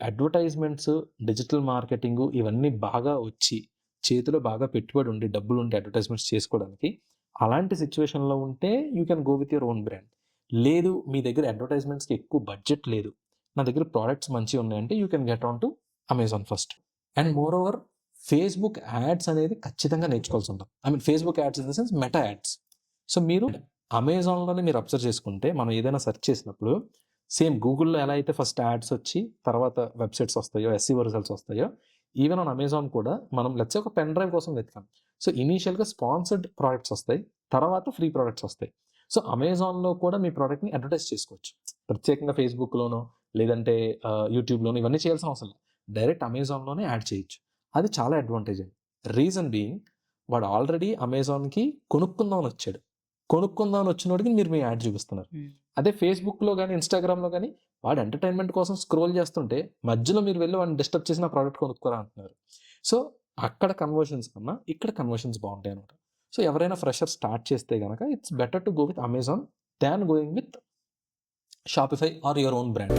Advertisements, digital marketing ఇవన్నీ బాగా వచ్చి, చేతిలో బాగా పెట్టుబడి ఉండి, డబ్బులుండి అడ్వర్టైజ్మెంట్స్ చేసుకోవడానికి, అలాంటి సిట్యుయేషన్‌లో ఉంటే you can go with your own brand. లేదు మీ దగ్గర అడ్వర్టైజ్మెంట్స్‌కి ఎక్కువ బడ్జెట్ లేదు, నా దగ్గర ప్రొడక్ట్స్ మంచిగున్నాయంటే you can get on to Amazon first. And more over Facebook ads అనేది ఖచ్చితంగా నేర్చుకోవాల్సుంటది. I mean Facebook ads in the sense Meta ads. So మీరు అమెజాన్‌లోనే మీరు అబ్జర్వ్ చేసుకుంటే మనం ఏదైనా సెర్చ్ చేసినప్పుడు సేమ్ గూగుల్‌లో ఎలా అయితే ఫస్ట్ యాడ్స్ వచ్చి తర్వాత వెబ్‌సైట్స్ వస్తాయో, ఎస్‌ఈఓ రిజల్ట్స్ వస్తాయో, ఈవెన్ ఆన్ అమెజాన్ కూడా మనం లెట్స్ సే ఒక పెన్ డ్రైవ్ కోసం వెతికాం. సో ఇనీషియల్‌గా స్పాన్సర్డ్ ప్రొడక్ట్స్ వస్తాయి. తర్వాత ఫ్రీ ప్రొడక్ట్స్ వస్తాయి. సో అమెజాన్‌లో కూడా మీ ప్రొడక్ట్‌ని అడ్వర్టైజ్ చేసుకోవచ్చు. ప్రత్యేకంగా ఫేస్‌బుక్‌లోనో లేదంటే యూట్యూబ్‌లోనో ఇవన్నీ చేయాల్సిన అవసరం లేదు. డైరెక్ట్ అమెజాన్‌లోనే యాడ్ చేయొచ్చు. అది చాలా అడ్వాంటేజ్ అండి. రీజన్ బీయింగ్ వాడు ఆల్రెడీ అమెజాన్‌కి కొనుక్కుందామని వచ్చాడు. కొనుక్కుందామని వచ్చినోడికి మీరు మీ యాడ్ చూపిస్తున్నారు. అదే ఫేస్‌బుక్‌లో గాని, ఇన్‌స్టాగ్రామ్‌లో గాని వాడు ఎంటర్‌టైన్‌మెంట్ కోసం స్క్రోల్ చేస్తుంటే మధ్యలో మీరు వెళ్లి వాడిని డిస్టర్బ్ చేసి నా ప్రొడక్ట్ కొనుక్కోరా అంటున్నారు. సో అక్కడ కన్వర్షన్స్ కన్నా ఇక్కడ కన్వర్షన్స్ బావుంటాయన్నమాట. సో ఎవరైనా ఫ్రెషర్ స్టార్ట్ చేస్తే గనక it's better to go with Amazon than going with Shopify or your own brand.